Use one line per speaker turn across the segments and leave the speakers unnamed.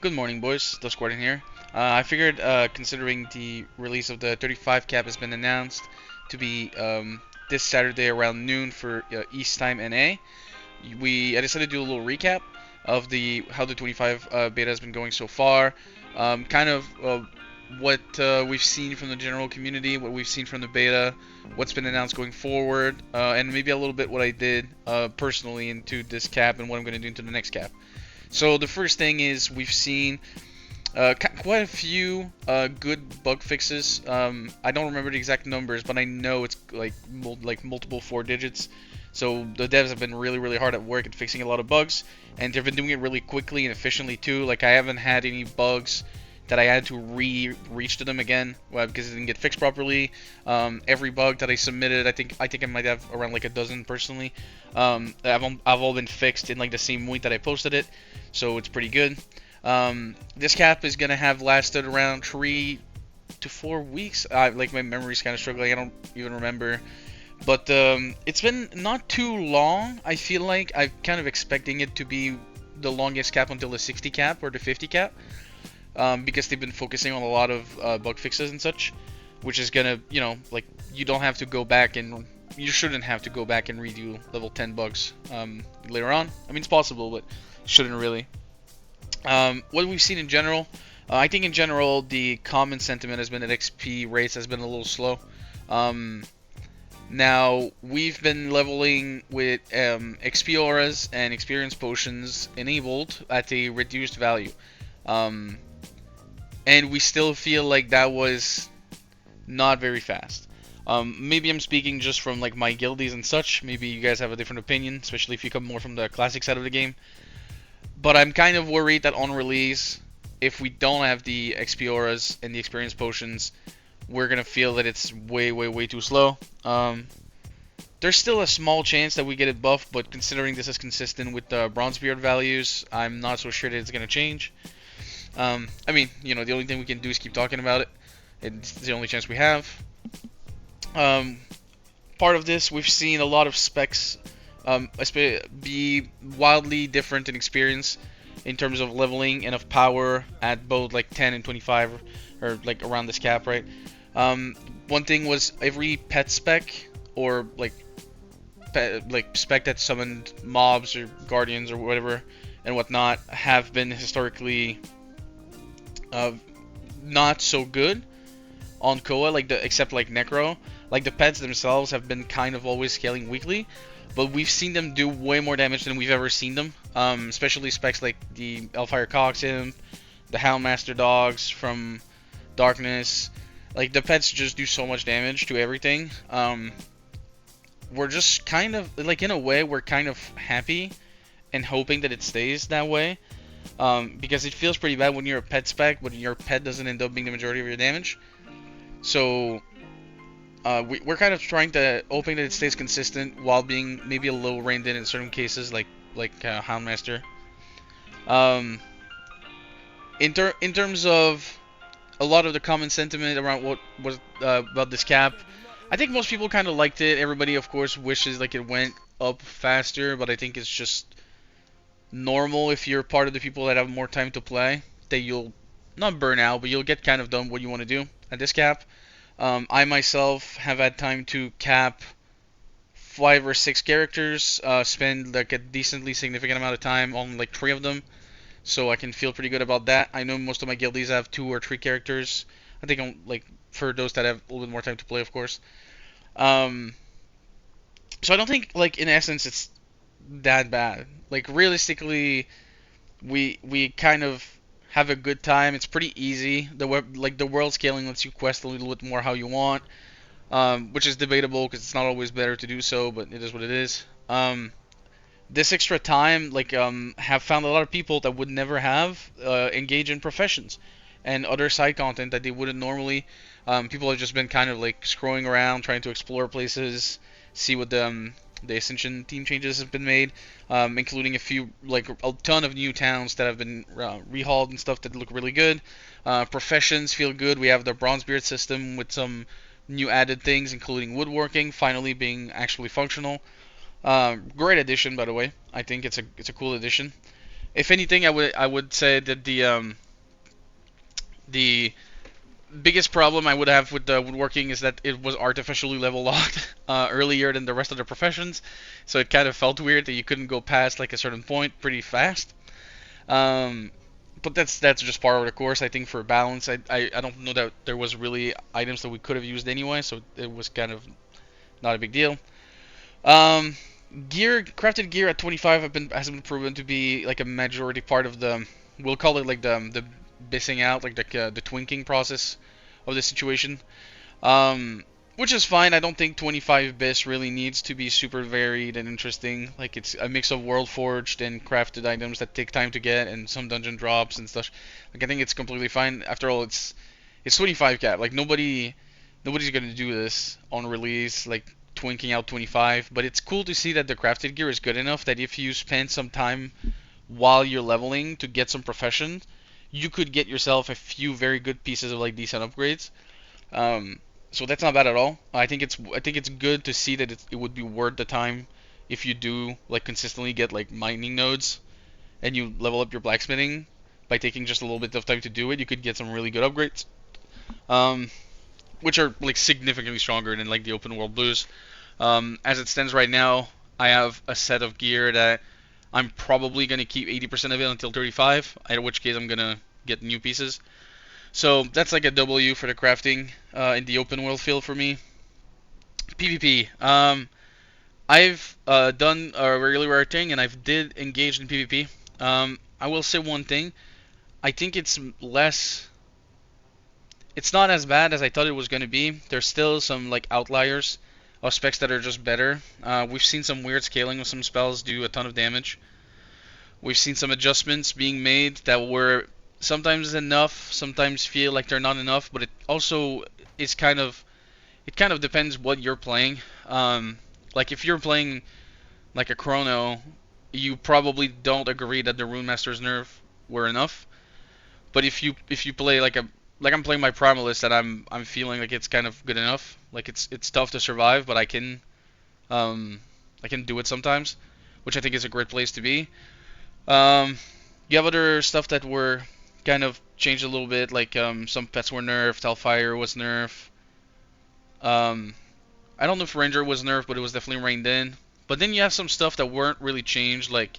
Good morning, boys. Dust Gordon here. I figured, considering the release of the 35 cap has been announced to be this Saturday around noon for East Time NA, I decided to do a little recap of the how the 25 beta has been going so far, kind of what we've seen from the general community, what we've seen from the beta, what's been announced going forward, and maybe a little bit what I did personally into this cap and what I'm going to do into the next cap. So the first thing is we've seen quite a few good bug fixes. I don't remember the exact numbers, but I know it's like multiple four digits. So the devs have been really hard at work at fixing a lot of bugs, and they've been doing it really quickly and efficiently too. Like I haven't had any bugs that I had to reach to them again because it didn't get fixed properly. Every bug that I submitted, I think I might have around like a dozen personally. I've all been fixed in like the same week that I posted it, so it's pretty good. This cap is gonna have lasted around 3 to 4 weeks. Like my memory's kind of struggling. I don't even remember, but it's been not too long. I feel like I'm kind of expecting it to be the longest cap until the 60 cap or the 50 cap, because they've been focusing on a lot of bug fixes and such, which is gonna, like you don't have to go back and you shouldn't have to go back and redo level 10 bugs later on. I mean, it's possible, but shouldn't really. What we've seen in general, I think in general the common sentiment has been that XP rates has been a little slow. Um, Now we've been leveling with XP auras and experience potions enabled at a reduced value, um, and we still feel like that was not very fast. Maybe I'm speaking just from like my guildies and such. Maybe you guys have a different opinion, especially if you come more from the classic side of the game. But I'm kind of worried that on release, if we don't have the XP auras and the experience potions, we're gonna feel that it's way too slow. There's still a small chance that we get it buffed, but considering this is consistent with the Bronzebeard values, I'm not so sure that it's gonna change. I mean, the only thing we can do is keep talking about it. It's the only chance we have. Um, Part of this, we've seen a lot of specs be wildly different in experience in terms of leveling and of power at both like 10 and 25, or like around this cap, right? Um, One thing was every pet spec or like spec that summoned mobs or guardians or whatever and whatnot have been historically uh, not so good on Koa, except like Necro. Like the pets themselves have been kind of always scaling weekly, but we've seen them do way more damage than we've ever seen them. Especially specs like the Elfire Coximp, the Houndmaster dogs from Darkness. Like the pets just do so much damage to everything. We're just kind of like, in a way, we're kind of happy and hoping that it stays that way. Because it feels pretty bad when you're a pet spec, but your pet doesn't end up being the majority of your damage. So we're kind of trying to hoping that it stays consistent while being maybe a little reined in certain cases, like Houndmaster. Um, in terms of a lot of the common sentiment around what was about this cap, I think most people kind of liked it. Everybody, of course, wishes like it went up faster, but I think it's just normal if you're part of the people that have more time to play that you'll not burn out, but you'll get kind of done what you want to do at this cap. I myself have had time to cap 5 or 6 characters, spend like a decently significant amount of time on like 3 of them, so I can feel pretty good about that. I know most of my guildies have 2 or 3 characters. I think like for those that have a little bit more time to play, of course. Um, so I don't think like in essence it's that bad. Like realistically, we kind of have a good time. It's pretty easy. The world scaling lets you quest a little bit more how you want, which is debatable because it's not always better to do so, but it is what it is. This extra time, have found a lot of people that would never have engage in professions and other side content that they wouldn't normally. People have just been kind of like scrolling around, trying to explore places, see what the Ascension team changes have been made, including a ton of new towns that have been rehauled and stuff that look really good. Professions feel good. We have the Bronzebeard system with some new added things, including woodworking, finally being actually functional. Great addition, by the way. I think it's a cool addition. If anything, I would say that the biggest problem I would have with the woodworking is that it was artificially level locked earlier than the rest of the professions, so it kind of felt weird that you couldn't go past like a certain point pretty fast. Um, but that's just part of the course. I think for balance, I don't know that there was really items that we could have used anyway, so it was kind of not a big deal. Um, crafted gear at 25 has been proven to be like a majority part of the, we'll call it like the bissing out, like the twinking process of the situation. Um, which is fine. I don't think 25 bis really needs to be super varied and interesting. Like it's a mix of world forged and crafted items that take time to get, and some dungeon drops and stuff. Like I think it's completely fine. After all, it's 25 cap. Like nobody's gonna do this on release. Like twinking out 25. But it's cool to see that the crafted gear is good enough that if you spend some time while you're leveling to get some profession, you could get yourself a few very good pieces of like decent upgrades. Um, so that's not bad at all. I think it's good to see that it would be worth the time if you do like consistently get like mining nodes and you level up your blacksmithing by taking just a little bit of time to do it. You could get some really good upgrades, um, which are like significantly stronger than like the open world blues. As it stands right now, I have a set of gear that I'm probably gonna keep 80% of it until 35, at which case I'm gonna get new pieces. So that's like a W for the crafting in the open world field for me. PvP. I've done a really rare thing, and I've did engage in PvP. I will say one thing. I think it's less. It's not as bad as I thought it was going to be. There's still some like outliers of specs that are just better. We've seen some weird scaling of some spells do a ton of damage. We've seen some adjustments being made that were sometimes enough, sometimes feel like they're not enough, but it also is kind of depends what you're playing. Like if you're playing like a Chrono, you probably don't agree that the Rune Master's nerf were enough. But if you play like I'm playing my Primalist and I'm feeling like it's kind of good enough. Like it's tough to survive, but um I can do it sometimes, which I think is a great place to be. Um, you have other stuff that were kind of changed a little bit, like some pets were nerfed, Hellfire was nerfed. Um, I don't know if Ranger was nerfed, but it was definitely reined in. But then you have some stuff that weren't really changed, like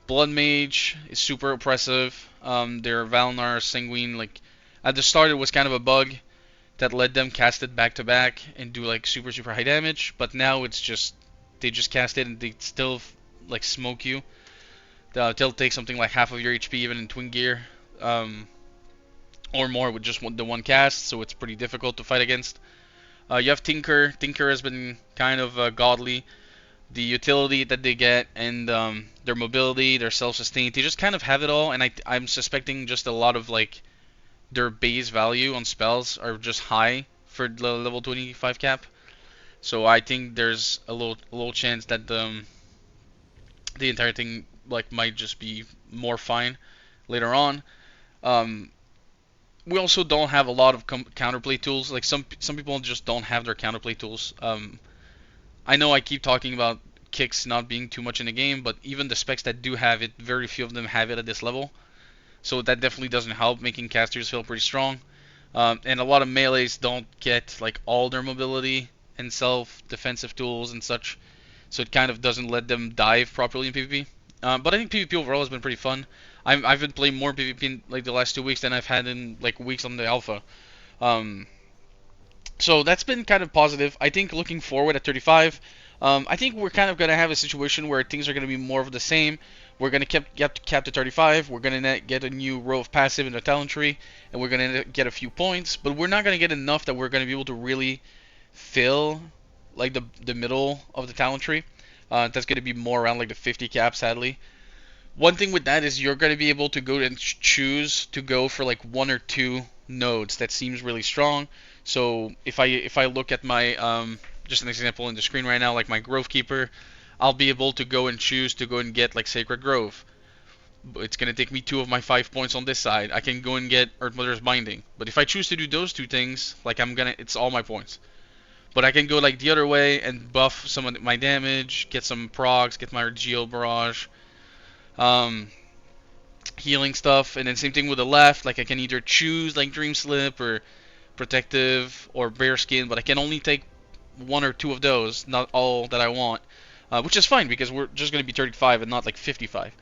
Blood Mage is super oppressive. Their Valnar Sanguine, like at the start it was kind of a bug that let them cast it back to back and do like super high damage. But now it's just they just cast it and they still like smoke you. They'll take something like half of your HP even in twin gear, um, or more with just the one cast. So it's pretty difficult to fight against. You have Tinker. Tinker has been kind of godly. The utility that they get and their mobility, their self-sustain, they just kind of have it all. And I'm suspecting just a lot of like their base value on spells are just high for the level 25 cap. So I think there's a little chance that the entire thing like might just be more fine later on. Um, we also don't have a lot of counterplay tools. Like some people just don't have their counterplay tools. I know I keep talking about kicks not being too much in the game, but even the specs that do have it, very few of them have it at this level. So that definitely doesn't help making casters feel pretty strong. And a lot of melees don't get like all their mobility and self-defensive tools and such, so it kind of doesn't let them dive properly in PvP. But I think PvP overall has been pretty fun. I've been playing more PvP in like the last 2 weeks than I've had in like weeks on the alpha. Um, so that's been kind of positive. I think looking forward at 35, I think we're kind of going to have a situation where things are going to be more of the same. We're going to cap to 35. We're going to get a new row of passive in the talent tree, and we're going to get a few points. But we're not going to get enough that we're going to be able to really fill like the middle of the talent tree. That's going to be more around like the 50 cap, sadly. One thing with that is you're going to be able to go and choose to go for like one or two nodes that seems really strong. So if I look at my just an example in the screen right now, like my Grove Keeper, I'll be able to go and choose to go and get like Sacred Grove. It's gonna take me 2 of my 5 points on this side. I can go and get Earthmother's Binding. But if I choose to do those two things, like it's all my points. But I can go like the other way and buff some of my damage, get some procs, get my Geo Barrage. Um, healing stuff, and then same thing with the left. Like I can either choose like Dream Slip or Protective or Bear Skin, but I can only take one or two of those, not all that I want, which is fine because we're just going to be 35 and not like 55.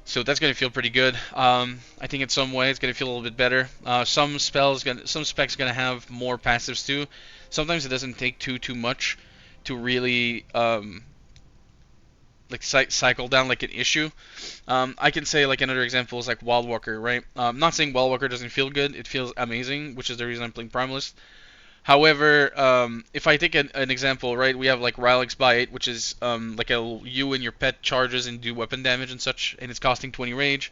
So that's going to feel pretty good. I think in some way it's going to feel a little bit better. Some specs going to have more passives too. Sometimes it doesn't take too much to really like cycle down like an issue. I can say like another example is like Wild Walker, right? I'm not saying Wild Walker doesn't feel good. It feels amazing, which is the reason I'm playing Primalist. However, if I take an example, right, we have like Rylix Bite, which is like you and your pet charges and do weapon damage and such, and it's costing 20 rage.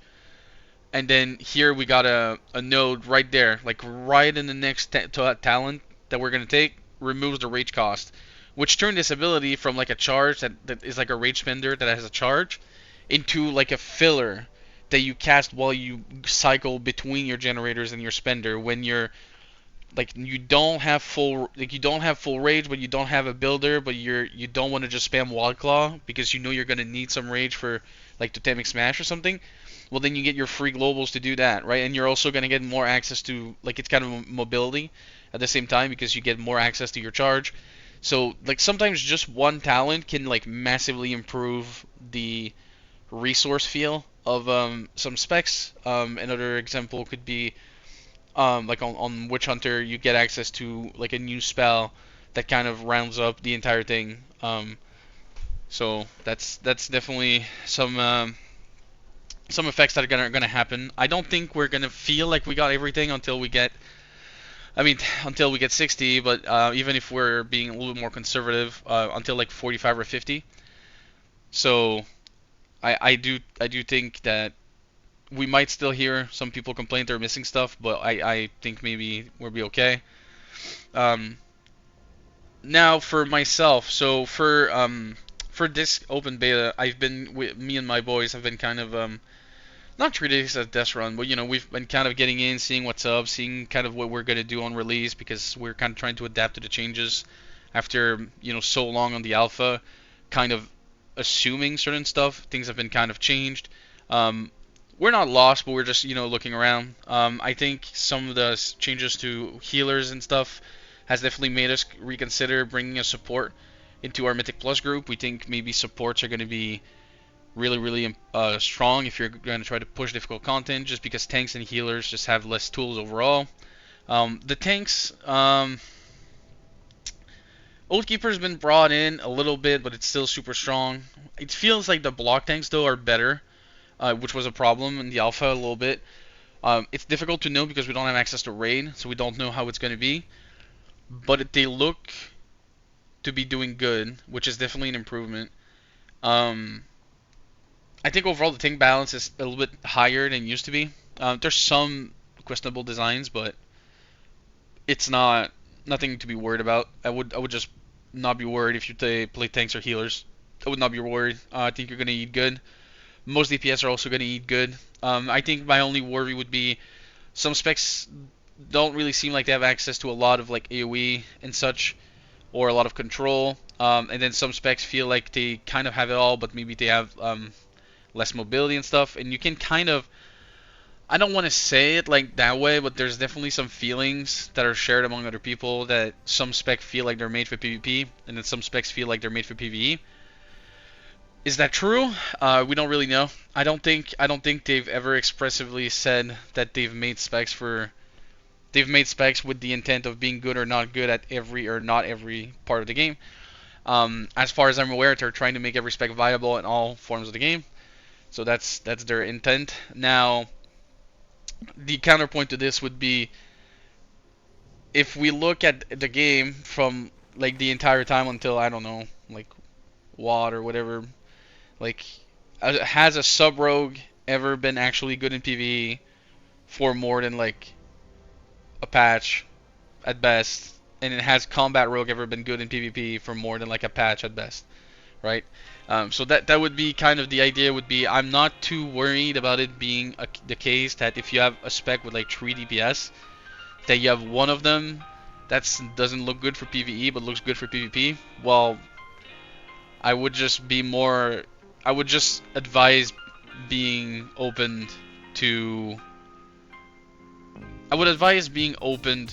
And then here we got a node right there, like right in the next talent that we're going to take, removes the rage cost. Which turned this ability from like a charge that is like a rage spender that has a charge into like a filler that you cast while you cycle between your generators and your spender when you're like you don't have full rage, but you don't have a builder, but you don't want to just spam Wild Claw because you know you're gonna need some rage for like totemic smash or something. Well, then you get your free globals to do that, right? And you're also gonna get more access to like it's kind of mobility at the same time because you get more access to your charge. So like sometimes just one talent can like massively improve the resource feel of some specs. Another example could be like on Witch Hunter, you get access to like a new spell that kind of rounds up the entire thing. So that's definitely some effects that are gonna happen. I don't think we're gonna feel like we got everything until we get. I mean, until we get 60, but even if we're being a little bit more conservative, until like 45 or 50. So I do think that we might still hear some people complain they're missing stuff, but I think maybe we'll be okay. Um, Now for myself, so for this open beta, me and my boys have been kind of not treating this as a test run, but we've been kind of getting in, seeing what's up, seeing kind of what we're gonna do on release because we're kind of trying to adapt to the changes after so long on the alpha, kind of assuming certain stuff. Things have been kind of changed. Um, we're not lost, but we're just looking around. I think some of the changes to healers and stuff has definitely made us reconsider bringing a support into our Mythic Plus group. We think maybe supports are going to be really strong if you're going to try to push difficult content, just because tanks and healers just have less tools overall. The tanks, Old Keeper's been brought in a little bit, but it's still super strong. It feels like the block tanks though are better, which was a problem in the alpha a little bit. It's difficult to know because we don't have access to raid, so we don't know how it's going to be. But they look to be doing good, which is definitely an improvement. Um, I think overall the tank balance is a little bit higher than it used to be. There's some questionable designs, but it's nothing to be worried about. I would just not be worried if you play tanks or healers. I would not be worried. I think you're gonna eat good. Most DPS are also gonna eat good. I think my only worry would be some specs don't really seem like they have access to a lot of like AoE and such, or a lot of control. And then some specs feel like they kind of have it all, but maybe they have less mobility and stuff. And you can kind of, I don't want to say it like that way, but there's definitely some feelings that are shared among other people that some specs feel like they're made for PvP, and then some specs feel like they're made for PvE. Is that true? We don't really know. I don't think they've ever expressively said that they've made specs with the intent of being good or not good at every or not every part of the game. As far as I'm aware, they're trying to make every spec viable in all forms of the game. So that's their intent. Now, the counterpoint to this would be if we look at the game from like the entire time until I don't know, like WoD or whatever, like has a sub rogue ever been actually good in PvE for more than like a patch at best? And it has combat rogue ever been good in PvP for more than like a patch at best, right? So that would be kind of the idea. Would be I'm not too worried about it being the case that if you have a spec with like 3 DPS, that you have one of them that doesn't look good for PvE but looks good for PvP. Well, I would just be more. I would just advise being open to... I would advise being open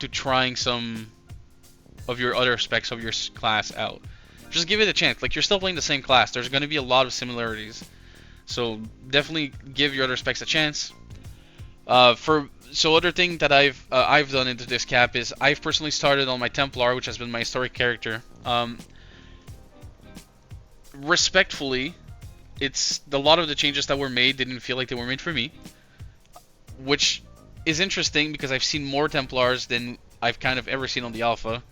to trying some of your other specs of your class out. Just give it a chance. Like, you're still playing the same class. There's going to be a lot of similarities. So definitely give your other specs a chance. So other thing that I've done into this cap is I've personally started on my Templar, which has been my historic character. Respectfully, it's a lot of the changes that were made didn't feel like they were made for me, which is interesting because I've seen more Templars than I've kind of ever seen on the alpha.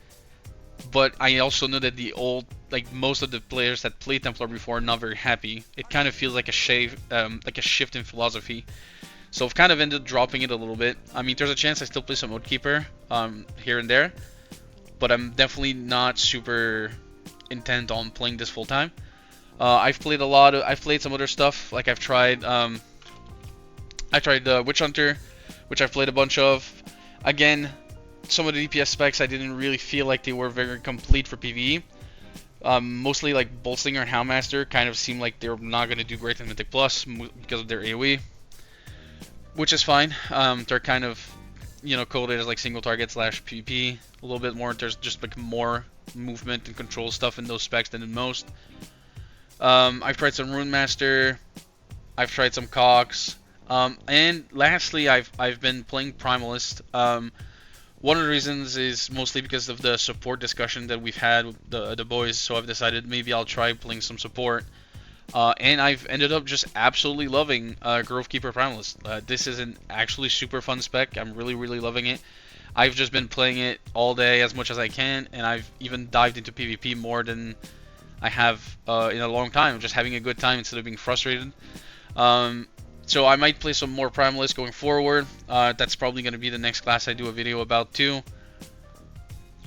But I also know that most of the players that played Templar before are not very happy. It kind of feels like a shift in philosophy. So I've kind of ended up dropping it a little bit. I mean, there's a chance I still play some Oathkeeper here and there, but I'm definitely not super intent on playing this full time. I've played some other stuff. Like I've tried Witch Hunter, which I've played a bunch of. Again, some of the DPS specs I didn't really feel like they were very complete for PvE. Mostly like Boltslinger and Houndmaster kind of seemed like they're not going to do great in Mythic Plus because of their AoE, which is fine. They're kind of, coded as like single target / PvP a little bit more. There's just like more movement and control stuff in those specs than in most. I've tried some Rune Master. I've tried some Cogs. And lastly, I've been playing Primalist. One of the reasons is mostly because of the support discussion that we've had with the boys, so I've decided maybe I'll try playing some support. And I've ended up just absolutely loving Grovekeeper Primalist. This is an actually super fun spec. I'm really, really loving it. I've just been playing it all day as much as I can, and I've even dived into PvP more than I have in a long time, just having a good time instead of being frustrated. So I might play some more Primalist going forward. That's probably going to be the next class I do a video about too.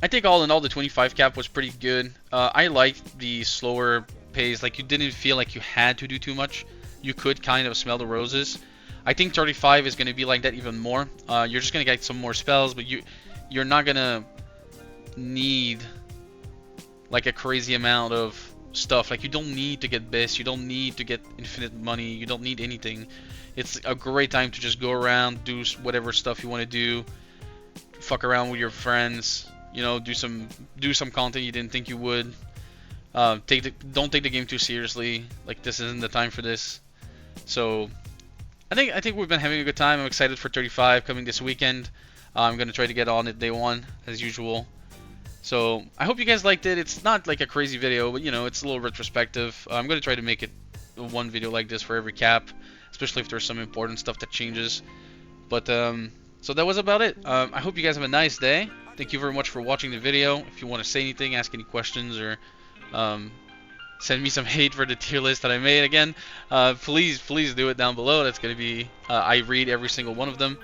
I think all in all the 25 cap was pretty good. I liked the slower pace. Like, you didn't feel like you had to do too much. You could kind of smell the roses. I think 35 is going to be like that even more. You're just going to get some more spells, but you're not going to need like a crazy amount of stuff. Like, you don't need to get best, you don't need to get infinite money, you don't need anything. It's a great time to just go around, do whatever stuff you want to do, fuck around with your friends, do some content you didn't think you would. Don't take the game too seriously. Like, this isn't the time for this. So I think we've been having a good time. I'm excited for 35 coming this weekend. I'm gonna try to get on it day one as usual. So I hope you guys liked it. It's not like a crazy video, but it's a little retrospective. I'm going to try to make it one video like this for every cap, especially if there's some important stuff that changes. But so that was about it. I hope you guys have a nice day. Thank you very much for watching the video. If you want to say anything, ask any questions, or send me some hate for the tier list that I made again, please do it down below. That's going to be I read every single one of them.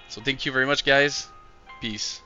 So thank you very much, guys. Peace.